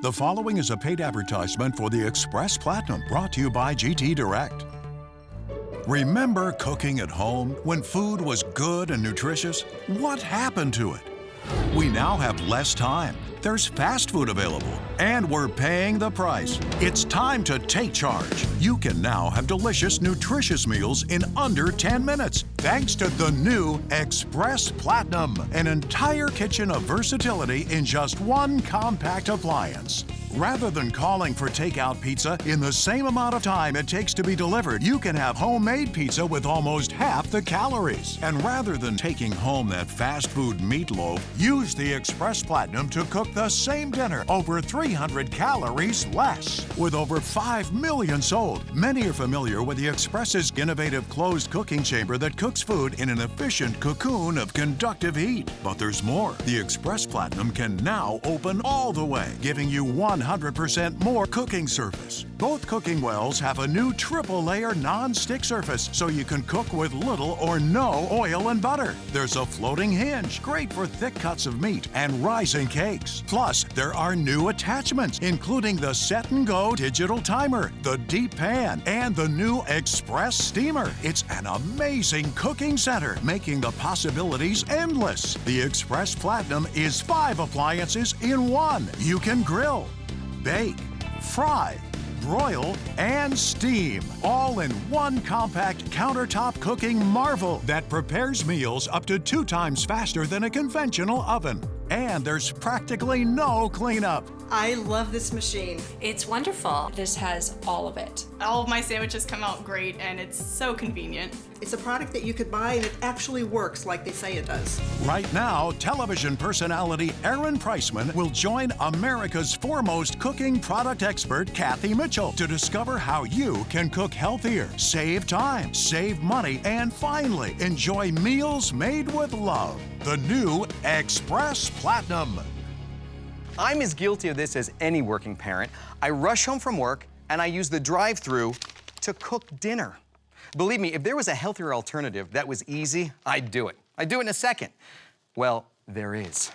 The following is a paid advertisement for the Xpress Platinum, brought to you by GT Direct. Remember cooking at home when food was good and nutritious? What happened to it? We now have less time. There's fast food available, and we're paying the price. It's time to take charge. You can now have delicious, nutritious meals in under 10 minutes, thanks to the new Xpress Platinum, an entire kitchen of versatility in just one compact appliance. Rather than calling for takeout pizza in the same amount of time it takes to be delivered, you can have homemade pizza with almost half the calories. And rather than taking home that fast food meatloaf, use the Xpress Platinum to cook the same dinner over 300 calories less. With over 5 million sold, many are familiar with the Xpress's innovative closed cooking chamber that cooks food in an efficient cocoon of conductive heat. But there's more. The Xpress Platinum can now open all the way, giving you 100% more cooking surface. Both cooking wells have a new triple-layer non-stick surface, so you can cook with little or no oil and butter. There's a floating hinge, great for thick cuts of meat and rising cakes. Plus, there are new attachments, including the Set and Go digital timer, the deep pan, and the new Xpress steamer. It's an amazing cooking center, making the possibilities endless. The Xpress Platinum is 5 appliances in one. You can grill, bake, fry, broil, and steam, all in one compact countertop cooking marvel that prepares meals up to 2 times faster than a conventional oven. And there's practically no cleanup. I love this machine. It's wonderful. This has all of it. All of my sandwiches come out great, and it's so convenient. It's a product that you could buy and it actually works like they say it does. Right now, television personality Aaron Priceman will join America's foremost cooking product expert, Kathy Mitchell, to discover how you can cook healthier, save time, save money, and finally enjoy meals made with love. The new Xpress Platinum. I'm as guilty of this as any working parent. I rush home from work and I use the drive-thru to cook dinner. Believe me, if there was a healthier alternative that was easy, I'd do it. I'd do it in a second. Well, there is.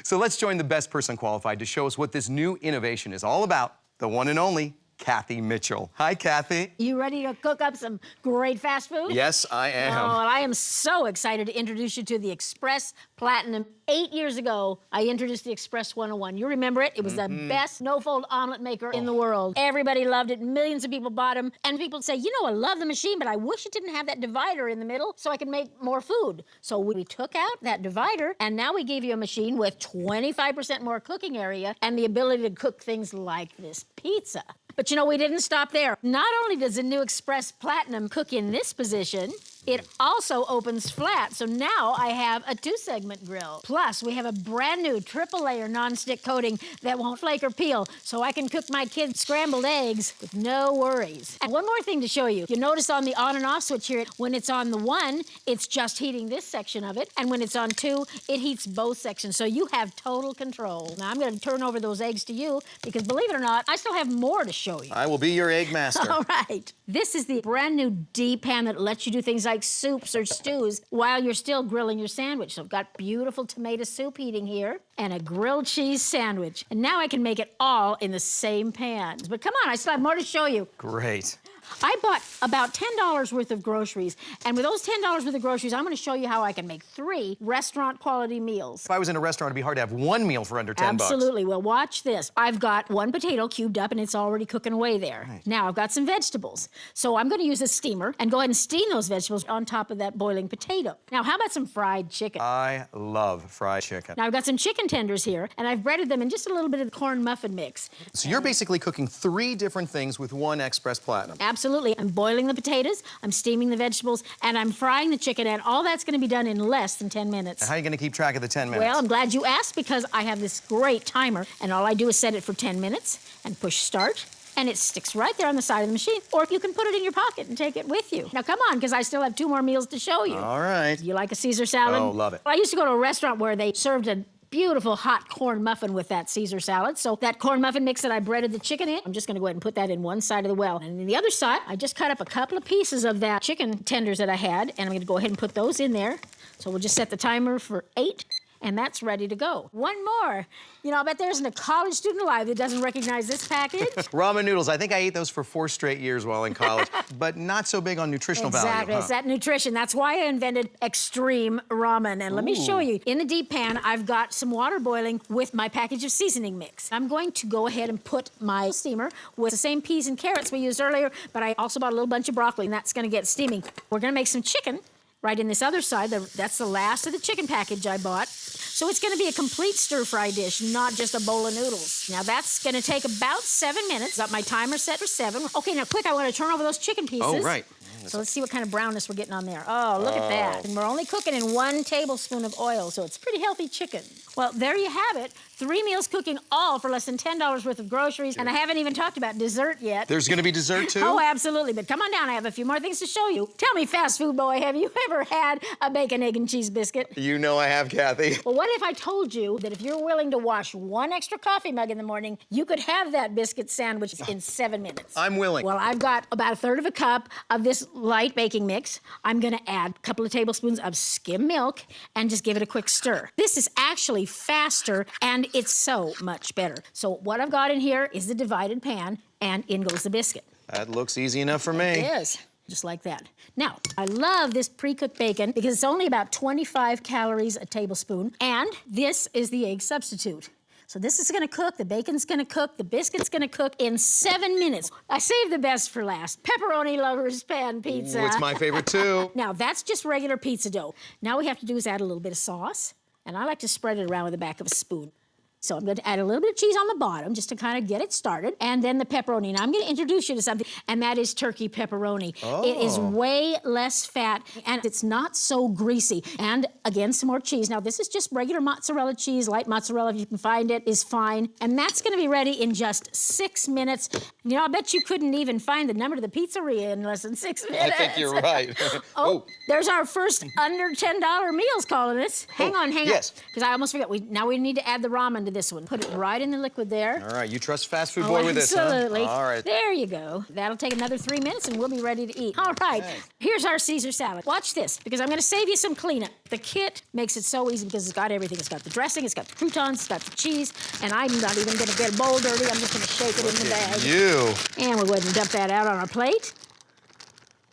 So let's join the best person qualified to show us what this new innovation is all about, the one and only Kathy Mitchell. Hi, Kathy. You ready to cook up some great fast food? Yes, I am. Oh, well, I am so excited to introduce you to the Xpress Platinum. 8 years ago, I introduced the Xpress 101. You remember it? It was the best no-fold omelet maker in the world. Everybody loved it. Millions of people bought them. And people say, you know, I love the machine, but I wish it didn't have that divider in the middle so I could make more food. So we took out that divider, and now we gave you a machine with 25% more cooking area and the ability to cook things like this pizza. But you know, we didn't stop there. Not only does the new Xpress Platinum cook in this position, it also opens flat, so now I have a 2-segment grill. Plus, we have a brand new triple-layer non-stick coating that won't flake or peel, so I can cook my kids' scrambled eggs with no worries. And one more thing to show you. You notice on the on and off switch here, when it's on the 1, it's just heating this section of it, and when it's on 2, it heats both sections, so you have total control. Now, I'm gonna turn over those eggs to you, because believe it or not, I still have more to show you. I will be your egg master. All right. This is the brand new deep pan that lets you do things like soups or stews while you're still grilling your sandwich. So I've got beautiful tomato soup heating here and a grilled cheese sandwich. And now I can make it all in the same pan. But come on, I still have more to show you. Great. I bought about $10 worth of groceries, and with those $10 worth of groceries, I'm gonna show you how I can make 3 restaurant-quality meals. If I was in a restaurant, it'd be hard to have 1 meal for under 10 bucks. Absolutely. Well, watch this. I've got 1 potato cubed up, and it's already cooking away there. Right. Now, I've got some vegetables. So I'm gonna use a steamer and go ahead and steam those vegetables on top of that boiling potato. Now, how about some fried chicken? I love fried chicken. Now, I've got some chicken tenders here, and I've breaded them in just a little bit of the corn muffin mix. So you're basically cooking 3 different things with 1 Xpress Platinum. Absolutely. I'm boiling the potatoes, I'm steaming the vegetables, and I'm frying the chicken, and all that's gonna be done in less than 10 minutes. And how are you gonna keep track of the 10 minutes? Well, I'm glad you asked, because I have this great timer, and all I do is set it for 10 minutes and push start, and it sticks right there on the side of the machine, or you can put it in your pocket and take it with you. Now, come on, because I still have 2 more meals to show you. All right. You like a Caesar salad? Oh, love it. Well, I used to go to a restaurant where they served a beautiful hot corn muffin with that Caesar salad. So that corn muffin mix that I breaded the chicken in, I'm just gonna go ahead and put that in one side of the well. And in the other side, I just cut up a couple of pieces of that chicken tenders that I had, and I'm gonna go ahead and put those in there. So we'll just set the timer for 8. and that's ready to go. One more. You know, I bet there isn't a college student alive that doesn't recognize this package. Ramen noodles. I think I ate those for 4 straight years while in college, but not so big on nutritional value. Exactly, it's that nutrition. That's why I invented extreme ramen. And let me show you. In the deep pan, I've got some water boiling with my package of seasoning mix. I'm going to go ahead and put my steamer with the same peas and carrots we used earlier, but I also bought a little bunch of broccoli, and that's gonna get steaming. We're gonna make some chicken right in this other side. That's the last of the chicken package I bought. So it's gonna be a complete stir-fry dish, not just a bowl of noodles. Now that's gonna take about 7 minutes. Got my timer set for 7. Okay, now quick, I wanna turn over those chicken pieces. Oh, right. So let's see what kind of brownness we're getting on there. Oh, look at that. And we're only cooking in 1 tablespoon of oil, so it's pretty healthy chicken. Well, there you have it. 3 meals cooking, all for less than $10 worth of groceries. And I haven't even talked about dessert yet. There's gonna be dessert too? Oh, absolutely. But come on down, I have a few more things to show you. Tell me, fast food boy, have you ever had a bacon, egg, and cheese biscuit? You know I have, Kathy. Well, what if I told you that if you're willing to wash 1 extra coffee mug in the morning, you could have that biscuit sandwich in 7 minutes? I'm willing. Well, I've got about 1/3 of a cup of this light baking mix. I'm gonna add a couple of tablespoons of skim milk and just give it a quick stir. This is actually faster and it's so much better. So what I've got in here is the divided pan, and in goes the biscuit. That looks easy enough for me. It is. Just like that. Now, I love this pre-cooked bacon because it's only about 25 calories a tablespoon, and this is the egg substitute. So this is gonna cook, the bacon's gonna cook, the biscuit's gonna cook in 7 minutes. I saved the best for last. Pepperoni lovers pan pizza. Ooh, it's my favorite too. Now, that's just regular pizza dough. Now we have to do is add a little bit of sauce, and I like to spread it around with the back of a spoon. So I'm going to add a little bit of cheese on the bottom just to kind of get it started, and then the pepperoni. Now I'm going to introduce you to something, and that is turkey pepperoni. Oh. It is way less fat, and it's not so greasy. And again, some more cheese. Now this is just regular mozzarella cheese, light mozzarella if you can find it, is fine. And that's going to be ready in just 6 minutes. You know, I bet you couldn't even find the number to the pizzeria in less than 6 minutes. I think you're right. Oh, there's our first under $10 meals calling us. Hang on. yes. Because I almost forgot. Now we need to add the ramen to this one. Put it right in the liquid there. All right, you trust fast food boy with this, huh? Absolutely. All right. There you go. That'll take another 3 minutes and we'll be ready to eat. All right, here's our Caesar salad. Watch this, because I'm gonna save you some cleanup. The kit makes it so easy because it's got everything. It's got the dressing, it's got the croutons, it's got the cheese, and I'm not even gonna get a bowl dirty. I'm just gonna shake it in the bag. You. And we'll go ahead and dump that out on our plate.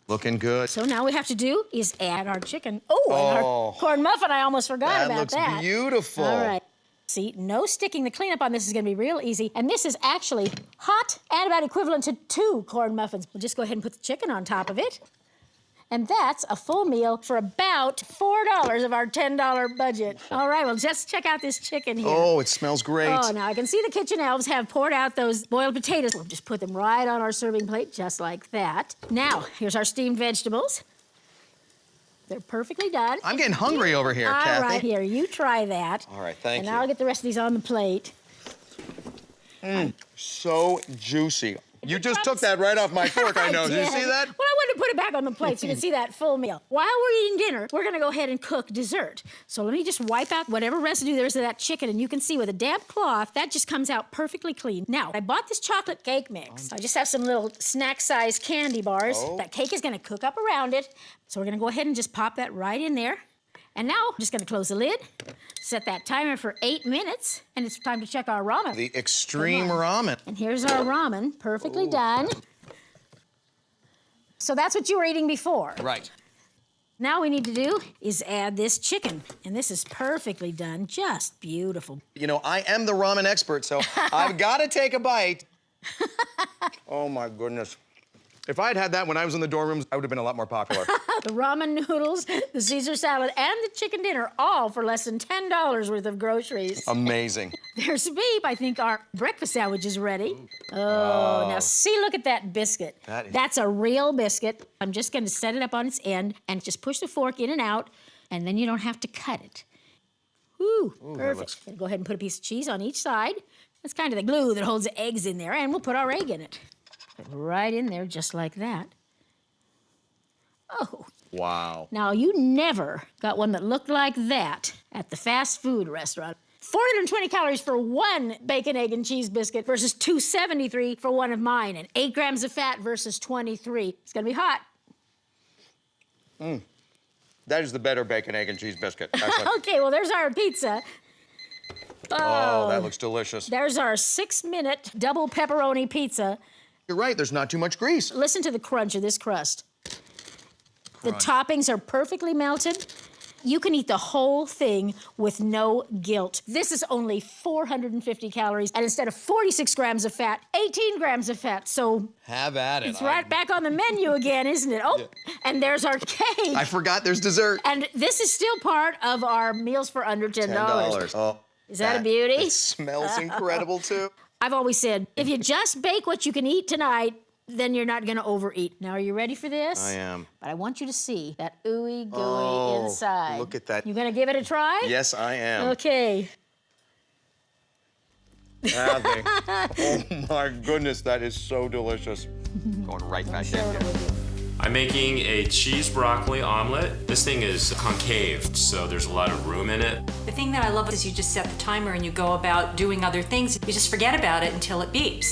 Looking good. So now what we have to do is add our chicken. Oh, and our corn muffin. I almost forgot about that. That looks beautiful. All right. See, no sticking. The cleanup on this is gonna be real easy. And this is actually hot and about equivalent to 2 corn muffins. We'll just go ahead and put the chicken on top of it. And that's a full meal for about $4 of our $10 budget. All right, well, just check out this chicken here. Oh, it smells great. Oh, now I can see the kitchen elves have poured out those boiled potatoes. We'll just put them right on our serving plate, just like that. Now, here's our steamed vegetables. They're perfectly done. I'm getting hungry over here, All Kathy. right, here, you try that. All right, thank and you. And I'll get the rest of these on the plate. So juicy. You just took that right off my fork, I know. Did you see that? Well, I wanted to put it back on the plate so you can see that full meal. While we're eating dinner, we're gonna go ahead and cook dessert. So let me just wipe out whatever residue there is of that chicken, and you can see with a damp cloth, that just comes out perfectly clean. Now, I bought this chocolate cake mix. I just have some little snack-sized candy bars. That cake is gonna cook up around it. So we're gonna go ahead and just pop that right in there. And now, I'm just gonna close the lid, set that timer for 8 minutes, and it's time to check our ramen. The extreme ramen. And here's our ramen, perfectly done. So that's what you were eating before. Right. Now we need to do is add this chicken, and this is perfectly done, just beautiful. You know, I am the ramen expert, so I've got to take a bite. Oh, my goodness. If I had had that when I was in the dorm rooms, I would have been a lot more popular. The ramen noodles, the Caesar salad, and the chicken dinner, all for less than $10 worth of groceries. Amazing. There's Beep. I think our breakfast sandwich is ready. Oh, now see, look at that biscuit. That's a real biscuit. I'm just gonna set it up on its end and just push the fork in and out, and then you don't have to cut it. Woo, perfect. Gonna go ahead and put a piece of cheese on each side. That's kind of the glue that holds the eggs in there, and we'll put our egg in it. Put it right in there, just like that. Oh. Wow. Now, you never got one that looked like that at the fast food restaurant. 420 calories for 1 bacon, egg, and cheese biscuit versus 273 for one of mine, and 8 grams of fat versus 23. It's gonna be hot. That is the better bacon, egg, and cheese biscuit. Okay, well, there's our pizza. Oh, that looks delicious. There's our 6-minute double pepperoni pizza. You're right, there's not too much grease. Listen to the crunch of this crust. The toppings are perfectly melted. You can eat the whole thing with no guilt. This is only 450 calories, and instead of 46 grams of fat, 18 grams of fat. So have at it. It's right back on the menu again, isn't it? Oh, yeah. And there's our cake. I forgot there's dessert. And this is still part of our meals for under $10. Oh, is that a beauty? It smells incredible, too. I've always said, if you just bake what you can eat tonight, then you're not gonna overeat. Now, are you ready for this? I am. But I want you to see that ooey gooey inside. Look at that. You gonna give it a try? Yes, I am. Okay. Oh my goodness, that is so delicious. Going right back in. I'm making a cheese broccoli omelet. This thing is concave, so there's a lot of room in it. The thing that I love is you just set the timer and you go about doing other things. You just forget about it until it beeps.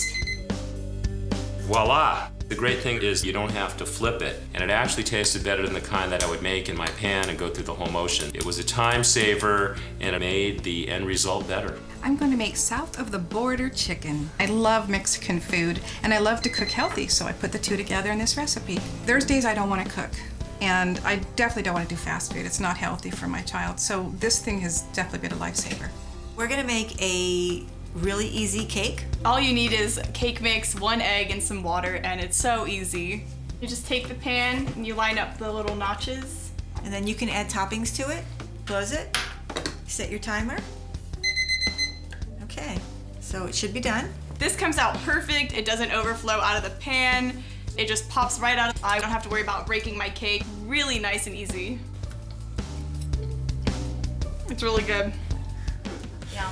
Voila! The great thing is you don't have to flip it, and it actually tasted better than the kind that I would make in my pan and go through the whole motion. It was a time saver, and it made the end result better. I'm going to make south of the border chicken. I love Mexican food, and I love to cook healthy, so I put the two together in this recipe. There's days I don't want to cook, and I definitely don't want to do fast food. It's not healthy for my child, so this thing has definitely been a lifesaver. We're going to make a really easy cake. All you need is cake mix, 1 egg, and some water, and it's so easy. You just take the pan and you line up the little notches. And then you can add toppings to it. Close it. Set your timer. Okay, so it should be done. This comes out perfect. It doesn't overflow out of the pan. It just pops right out. I don't have to worry about breaking my cake. Really nice and easy. It's really good. Yeah.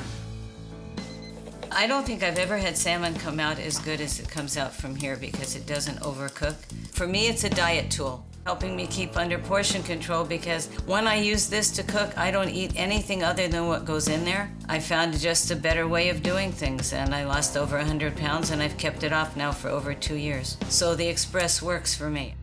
I don't think I've ever had salmon come out as good as it comes out from here because it doesn't overcook. For me, it's a diet tool, helping me keep under portion control because when I use this to cook, I don't eat anything other than what goes in there. I found just a better way of doing things, and I lost over 100 pounds, and I've kept it off now for over 2 years. So the Xpress works for me.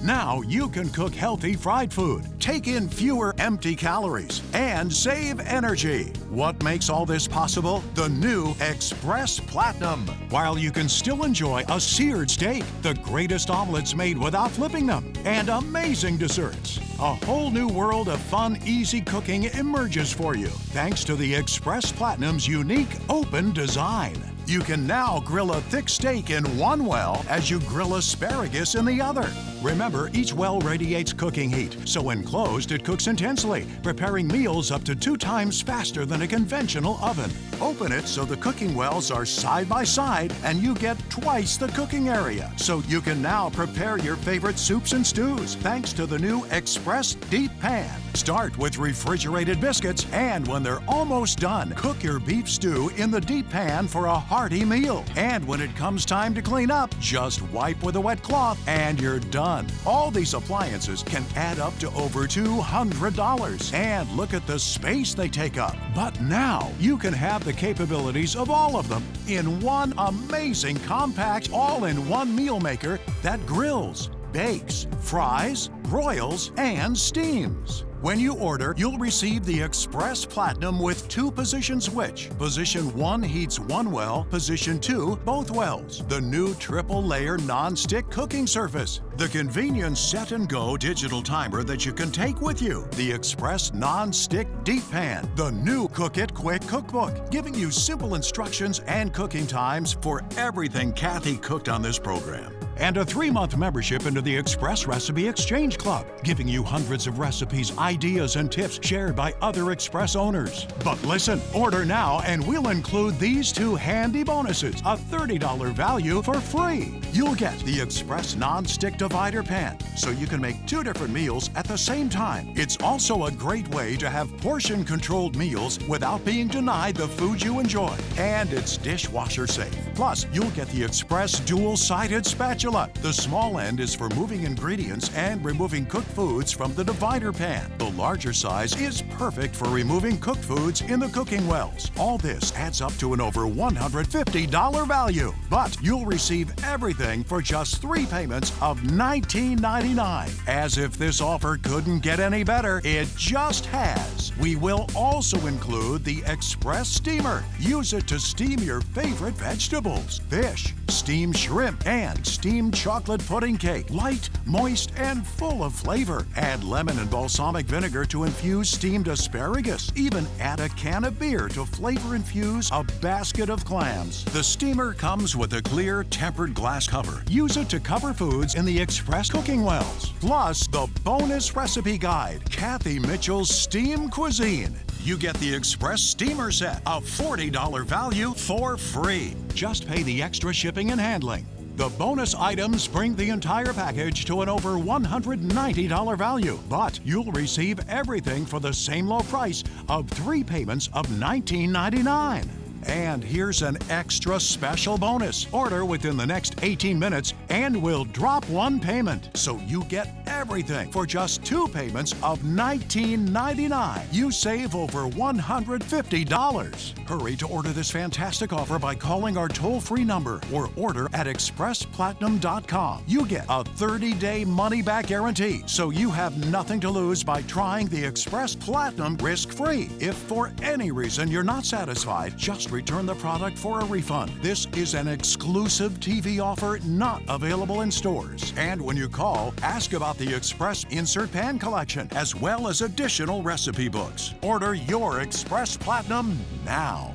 Now you can cook healthy fried food, take in fewer empty calories, and save energy. What makes all this possible? The new Xpress Platinum. While you can still enjoy a seared steak, the greatest omelets made without flipping them, and amazing desserts. A whole new world of fun, easy cooking emerges for you, thanks to the Xpress Platinum's unique open design. You can now grill a thick steak in one well as you grill asparagus in the other. Remember, each well radiates cooking heat, so when closed, it cooks intensely, preparing meals up to 2 times faster than a conventional oven. Open it so the cooking wells are side by side and you get twice the cooking area. So you can now prepare your favorite soups and stews thanks to the new Xpress Deep Pan. Start with refrigerated biscuits, and when they're almost done, cook your beef stew in the deep pan for a hearty meal. And when it comes time to clean up, just wipe with a wet cloth and you're done. All these appliances can add up to over $200. And look at the space they take up. But now you can have the capabilities of all of them in one amazing compact all-in-one meal maker that grills, bakes, fries, broils, and steams. When you order, you'll receive the Xpress Platinum with 2 position switch. Position 1 heats one well, position 2 both wells. The new triple-layer non-stick cooking surface. The convenient set-and-go digital timer that you can take with you. The Xpress Non-Stick Deep Pan. The new Cook It Quick cookbook, giving you simple instructions and cooking times for everything Kathy cooked on this program. And a 3-month membership into the Xpress Recipe Exchange Club, giving you hundreds of recipes, ideas, and tips shared by other Xpress owners. But listen, order now and we'll include these 2 handy bonuses, a $30 value for free. You'll get the Xpress Non-Stick Divider Pan, so you can make 2 different meals at the same time. It's also a great way to have portion-controlled meals without being denied the food you enjoy. And it's dishwasher safe. Plus, you'll get the Xpress Dual-Sided Spatula spatula. The small end is for moving ingredients and removing cooked foods from the divider pan. The larger size is perfect for removing cooked foods in the cooking wells. All this adds up to an over $150 value. But you'll receive everything for just 3 payments of $19.99. As if this offer couldn't get any better, it just has. We will also include the Xpress steamer. Use it to steam your favorite vegetables, fish, steamed shrimp, and steamed chocolate pudding cake. Light, moist, and full of flavor. Add lemon and balsamic vinegar to infuse steamed asparagus. Even add a can of beer to flavor infuse a basket of clams. The steamer comes with a clear, tempered glass cover. Use it to cover foods in the Xpress cooking wells. Plus, the bonus recipe guide, Kathy Mitchell's Steam Cuisine. You get the Xpress steamer set, a $40 value for free. Just pay the extra shipping and handling. The bonus items bring the entire package to an over $190 value, but you'll receive everything for the same low price of 3 payments of $19.99. And here's an extra special bonus. Order within the next 18 minutes and we'll drop 1 payment. So you get everything for just 2 payments of $19.99. You save over $150. Hurry to order this fantastic offer by calling our toll-free number or order at expressplatinum.com. You get a 30-day money-back guarantee, so you have nothing to lose by trying the Xpress Platinum risk-free. If for any reason you're not satisfied, just return the product for a refund. This is an exclusive TV offer not available in stores. And when you call, ask about the Xpress Insert Pan Collection, as well as additional recipe books. Order your Xpress Platinum now.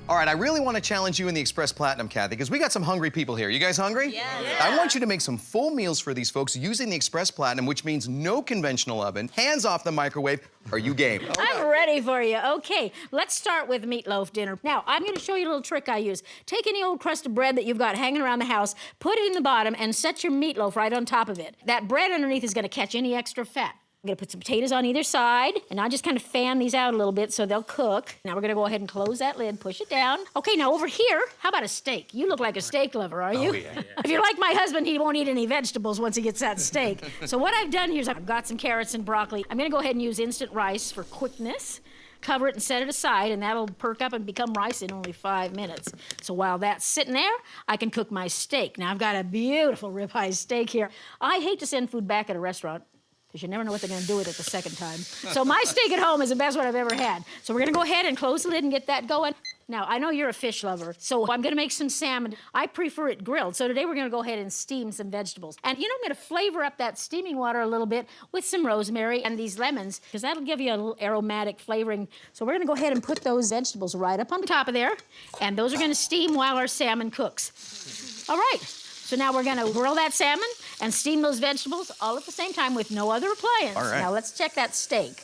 All right, I really want to challenge you in the Xpress Platinum, Kathy, because we got some hungry people here. You guys hungry? Yeah. I want you to make some full meals for these folks using the Xpress Platinum, which means no conventional oven, hands off the microwave. Are you game? I'm ready for you. Okay, let's start with meatloaf dinner. Now, I'm going to show you a little trick I use. Take any old crust of bread that you've got hanging around the house, put it in the bottom, and set your meatloaf right on top of it. That bread underneath is going to catch any extra fat. I'm gonna put some potatoes on either side, and I'll just kind of fan these out a little bit so they'll cook. Now we're gonna go ahead and close that lid, push it down. Okay, now over here, how about a steak? You look like a steak lover, are you? Oh, yeah. If you're like my husband, he won't eat any vegetables once he gets that steak. So what I've done here is I've got some carrots and broccoli. I'm gonna go ahead and use instant rice for quickness. Cover it and set it aside, and that'll perk up and become rice in only 5 minutes. So while that's sitting there, I can cook my steak. Now I've got a beautiful ribeye steak here. I hate to send food back at a restaurant, because you never know what they're gonna do with it the second time. So my steak at home is the best one I've ever had. So we're gonna go ahead and close the lid and get that going. Now, I know you're a fish lover, so I'm gonna make some salmon. I prefer it grilled, so today we're gonna go ahead and steam some vegetables. And you know, I'm gonna flavor up that steaming water a little bit with some rosemary and these lemons, because that'll give you a little aromatic flavoring. So we're gonna go ahead and put those vegetables right up on the top of there, and those are gonna steam while our salmon cooks. All right. So now we're gonna grill that salmon and steam those vegetables all at the same time with no other appliance. All right. Now let's check that steak,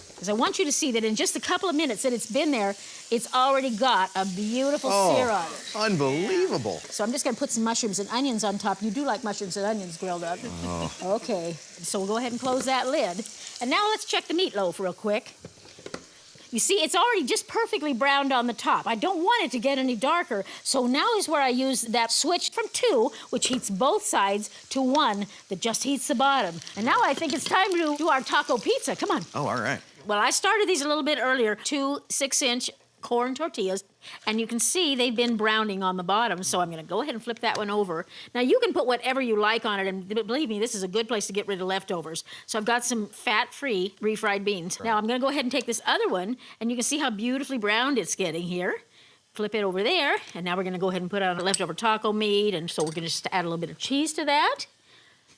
because I want you to see that in just a couple of minutes that it's been there, it's already got a beautiful sear on it. Unbelievable. So I'm just gonna put some mushrooms and onions on top. You do like mushrooms and onions grilled up. Oh. Okay, so we'll go ahead and close that lid. And now let's check the meatloaf real quick. You see, it's already just perfectly browned on the top. I don't want it to get any darker, so now is where I use that switch from 2, which heats both sides, to 1 that just heats the bottom. And now I think it's time to do our taco pizza. Come on. Oh, all right. Well, I started these a little bit earlier, 2 6-inch corn tortillas, and you can see they've been browning on the bottom, so I'm gonna go ahead and flip that one over. Now, you can put whatever you like on it, and believe me, this is a good place to get rid of leftovers. So I've got some fat-free refried beans. Right. Now, I'm gonna go ahead and take this other one, and you can see how beautifully browned it's getting here. Flip it over there, and now we're gonna go ahead and put on leftover taco meat, and so we're gonna just add a little bit of cheese to that.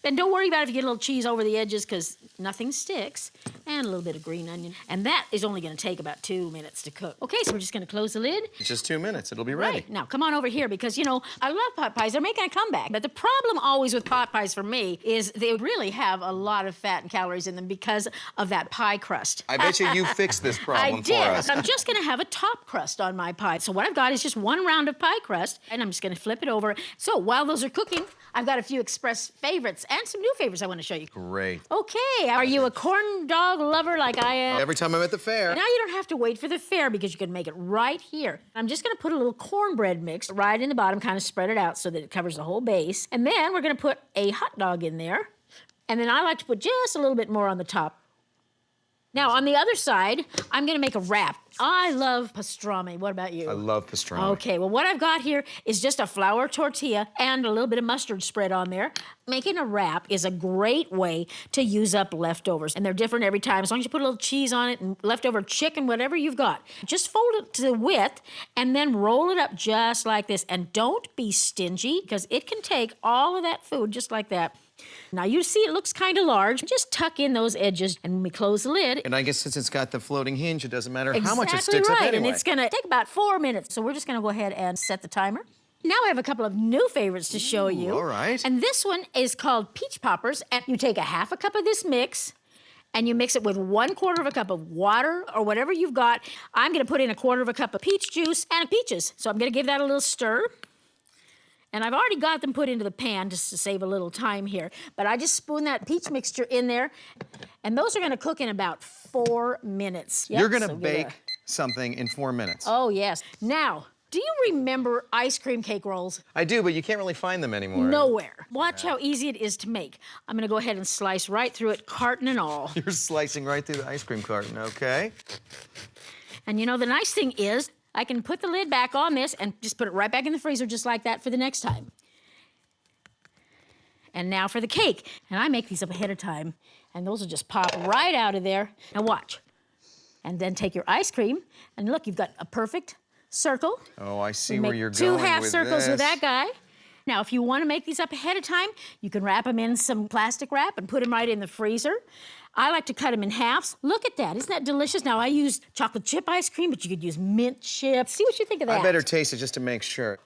And don't worry about if you get a little cheese over the edges, because nothing sticks. And a little bit of green onion. And that is only gonna take about 2 minutes to cook. Okay, so we're just gonna close the lid. Just 2 minutes, it'll be ready. Right, now come on over here, because you know, I love pot pies, they're making a comeback. But the problem always with pot pies for me is they really have a lot of fat and calories in them because of that pie crust. I bet you fixed this problem for us. I'm just gonna have a top crust on my pie. So what I've got is just 1 round of pie crust, and I'm just gonna flip it over. So while those are cooking, I've got a few Xpress favorites and some new favorites I want to show you. Great. Okay, are you a corn dog lover like I am? Every time I'm at the fair. Now you don't have to wait for the fair because you can make it right here. I'm just gonna put a little cornbread mix right in the bottom, kind of spread it out so that it covers the whole base. And then we're gonna put a hot dog in there. And then I like to put just a little bit more on the top. Now, on the other side, I'm gonna make a wrap. I love pastrami. What about you? I love pastrami. Okay, well, what I've got here is just a flour tortilla and a little bit of mustard spread on there. Making a wrap is a great way to use up leftovers, and they're different every time. As long as you put a little cheese on it and leftover chicken, whatever you've got. Just fold it to the width and then roll it up just like this. And don't be stingy, because it can take all of that food just like that. Now you see it looks kind of large. Just tuck in those edges, and when we close the lid. And I guess since it's got the floating hinge, it doesn't matter how much it Exactly sticks right, up anyway. and it's gonna take about 4 minutes. So we're just gonna go ahead and set the timer. Now I have a couple of new favorites to show you. All right. And this one is called peach poppers. And you take a half a cup of this mix, and you mix it with 1/4 cup of water or whatever you've got. I'm gonna put in 1/4 cup of peach juice and peaches. So I'm gonna give that a little stir. And I've already got them put into the pan just to save a little time here. But I just spoon that peach mixture in there, and those are gonna cook in about 4 minutes. Yep, You're gonna so get bake a- something in 4 minutes. Oh, yes. Now, do you remember ice cream cake rolls? I do, but you can't really find them anymore. Nowhere. Watch how easy it is to make. I'm gonna go ahead and slice right through it, carton and all. You're slicing right through the ice cream carton, okay? And you know, the nice thing is, I can put the lid back on this and just put it right back in the freezer just like that for the next time. And now for the cake. And I make these up ahead of time, and those will just pop right out of there. Now watch. And then take your ice cream, and look, you've got a perfect circle. Oh, I see We where make you're 2 going half with circles this. with that guy. Now, if you want to make these up ahead of time, you can wrap them in some plastic wrap and put them right in the freezer. I like to cut them in halves. Look at that. Isn't that delicious? Now, I use chocolate chip ice cream, but you could use mint chip. See what you think of that. I better taste it just to make sure.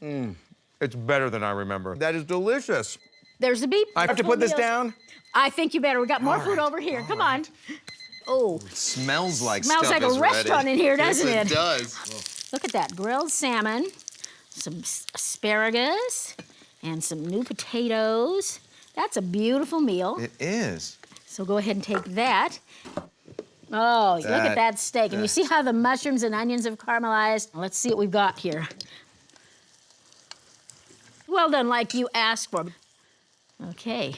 It's better than I remember. That is delicious. There's the beep. I have to put this down? I think you better. We got more food over here. Come on. Oh. It smells like Smells stuff like a is restaurant ready. in here, doesn't yes, it? It does. Look at that. Grilled salmon, some asparagus, and some new potatoes. That's a beautiful meal. It is. So go ahead and take that. Oh, look at that steak. And you see how the mushrooms and onions have caramelized? Let's see what we've got here. Well done, like you asked for. Okay.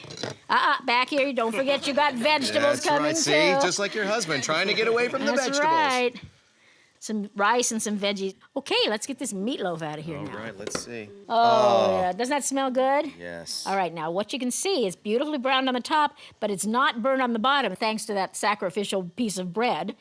Back here, don't forget you got vegetables That's coming right. too. See, just like your husband, trying to get away from the vegetables. That's right. Some rice and some veggies. Okay, let's get this meatloaf out of here now. All right, let's see. Oh, yeah. Doesn't that smell good? Yes. All right, now what you can see is beautifully browned on the top, but it's not burned on the bottom thanks to that sacrificial piece of bread.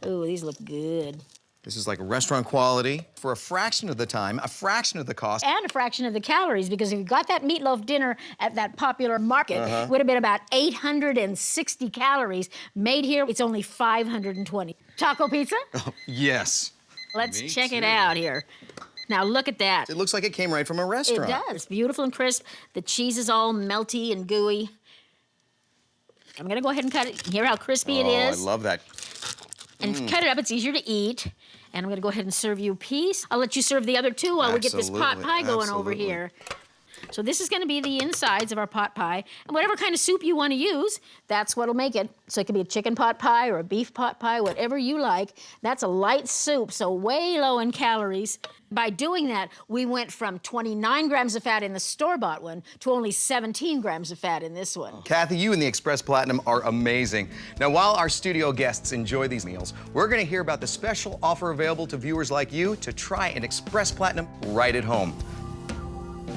Ooh, these look good. This is like restaurant quality for a fraction of the time, a fraction of the cost. And a fraction of the calories, because if you got that meatloaf dinner at that popular market, it would have been about 860 calories. Made here, it's only 520. Taco pizza? Yes. Let's Me check it too. out here. Now look at that. It looks like it came right from a It restaurant. does. Beautiful and crisp. The cheese is all melty and gooey. I'm gonna go ahead and cut it. Hear how crispy it is? I love that. And cut it up, it's easier to eat. And I'm gonna go ahead and serve you a piece. I'll let you serve the other two while we get this pot Absolutely, pie going over absolutely. here. So this is gonna be the insides of our pot pie. And whatever kind of soup you wanna use, that's what'll make it. So it can be a chicken pot pie or a beef pot pie, whatever you like. That's a light soup, so way low in calories. By doing that, we went from 29 grams of fat in the store-bought one to only 17 grams of fat in this one. Kathy, you and the Xpress Platinum are amazing. Now, while our studio guests enjoy these meals, we're going to hear about the special offer available to viewers like you to try an Xpress Platinum right at home.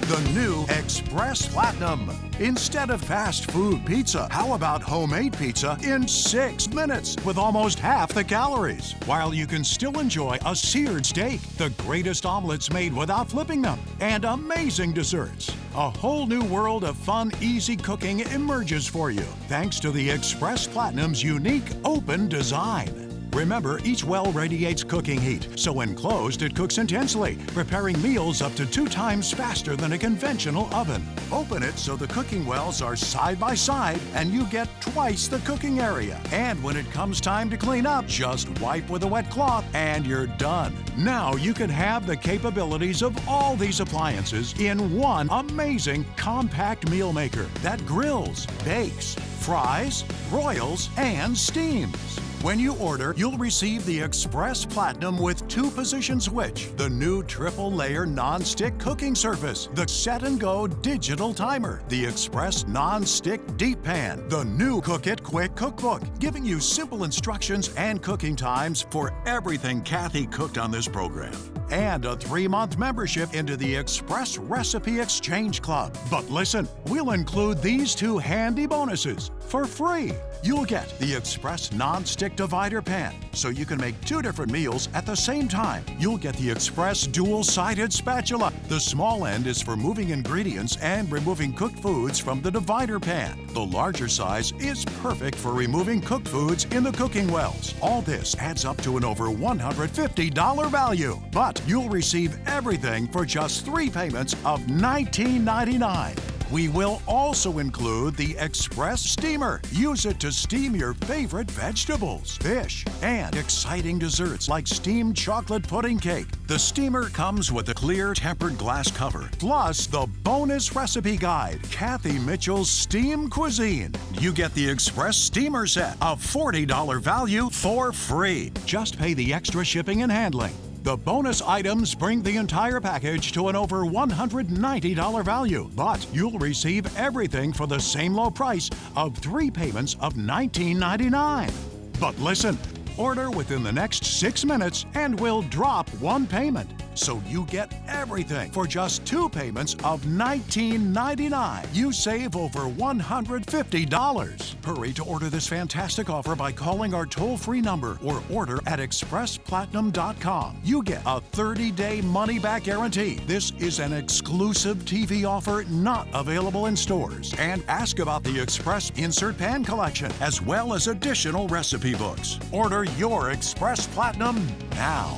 The new Xpress Platinum. Instead of fast food pizza, how about homemade pizza in 6 minutes with almost half the calories? While you can still enjoy a seared steak, the greatest omelets made without flipping them, and amazing desserts. A whole new world of fun, easy cooking emerges for you thanks to the Xpress Platinum's unique open design. Remember, each well radiates cooking heat, so when closed, it cooks intensely, preparing meals up to 2 times faster than a conventional oven. Open it so the cooking wells are side by side, and you get twice the cooking area. And when it comes time to clean up, just wipe with a wet cloth, and you're done. Now you can have the capabilities of all these appliances in one amazing compact meal maker that grills, bakes, fries, broils, and steams. When you order, you'll receive the Xpress Platinum with 2-position switch, the new triple-layer non-stick cooking surface, the set-and-go digital timer, the Xpress non-stick deep pan, the new Cook It Quick cookbook, giving you simple instructions and cooking times for everything Kathy cooked on this program, and a 3-month membership into the Xpress Recipe Exchange Club. But listen, we'll include these 2 handy bonuses for free. You'll get the Xpress non-stick divider pan, so you can make 2 different meals at the same time. You'll get the Xpress dual-sided spatula. The small end is for moving ingredients and removing cooked foods from the divider pan. The larger size is perfect for removing cooked foods in the cooking wells. All this adds up to an over $150 value. But you'll receive everything for just 3 payments of $19.99. We will also include the Xpress Steamer. Use it to steam your favorite vegetables, fish, and exciting desserts like steamed chocolate pudding cake. The steamer comes with a clear tempered glass cover, plus the bonus recipe guide, Kathy Mitchell's Steam Cuisine. You get the Xpress Steamer set, a $40 value for free. Just pay the extra shipping and handling. The bonus items bring the entire package to an over $190 value, but you'll receive everything for the same low price of 3 payments of $19.99. But listen, order within the next 6 minutes and we'll drop 1 payment. So you get everything for just 2 payments of $19.99. You save over $150. Hurry to order this fantastic offer by calling our toll-free number or order at expressplatinum.com. You get a 30-day money-back guarantee. This is an exclusive TV offer not available in stores. And ask about the Xpress Insert Pan Collection, as well as additional recipe books. Order your Xpress Platinum now.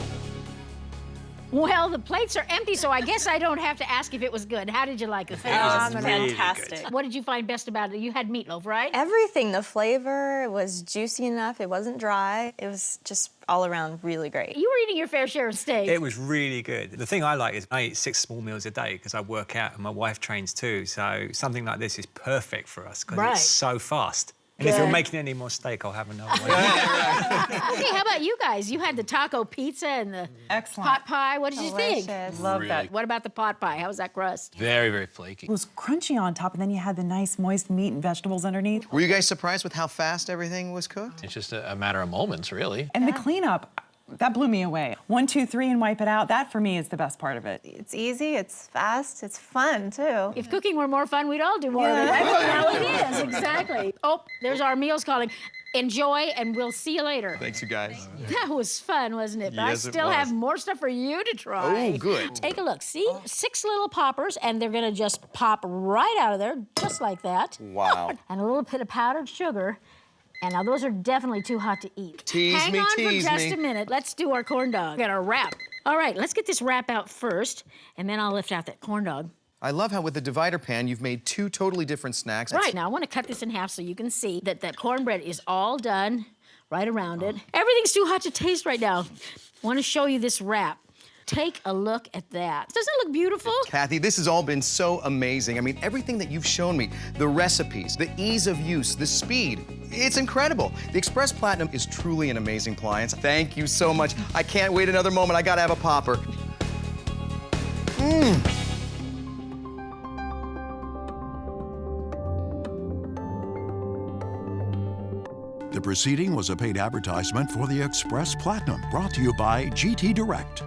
Well, the plates are empty, so I guess I don't have to ask if it was good. How did you like it? It was fantastic. What did you find best about it? You had meatloaf, right? Everything. The flavor was juicy enough. It wasn't dry. It was just all around really great. You were eating your fair share of steak. It was really good. The thing I like is I eat 6 small meals a day because I work out and my wife trains too. So something like this is perfect for us because it's so fast. And if you're making any more steak, I'll have another one. Okay, how about you guys? You had the taco pizza and the pot pie. What did you think? Love that. What about the pot pie? How was that crust? Very, very flaky. It was crunchy on top, and then you had the nice moist meat and vegetables underneath. Were you guys surprised with how fast everything was cooked? It's just a matter of moments, really. And the cleanup, that blew me away. 1, 2, 3, and wipe it out. That, for me, is the best part of it. It's easy, it's fast, it's fun, too. If cooking were more fun, we'd all do more of it. Right? Now it is, exactly. Oh, there's our meals calling. Enjoy, and we'll see you later. Thanks, you guys. That was fun, wasn't it? But Yes, I still have more stuff for you to try. Oh, good. Take a look. See? 6 little poppers, and they're going to just pop right out of there, just like that. Wow. And a little bit of powdered sugar. And now those are definitely too hot to eat. Hang on for tease just me. a minute. Let's do our corn dog. Got our wrap. All right, let's get this wrap out first, and then I'll lift out that corn dog. I love how with the divider pan, you've made 2 totally different snacks. Right, now I want to cut this in half so you can see that the cornbread is all done right around it. Everything's too hot to taste right now. I want to show you this wrap. Take a look at that. Doesn't it look beautiful? Kathy, this has all been so amazing. I mean, everything that you've shown me, the recipes, the ease of use, the speed, it's incredible. The Xpress Platinum is truly an amazing appliance. Thank you so much. I can't wait another moment. I gotta have a popper. The proceeding was a paid advertisement for the Xpress Platinum, brought to you by GT Direct.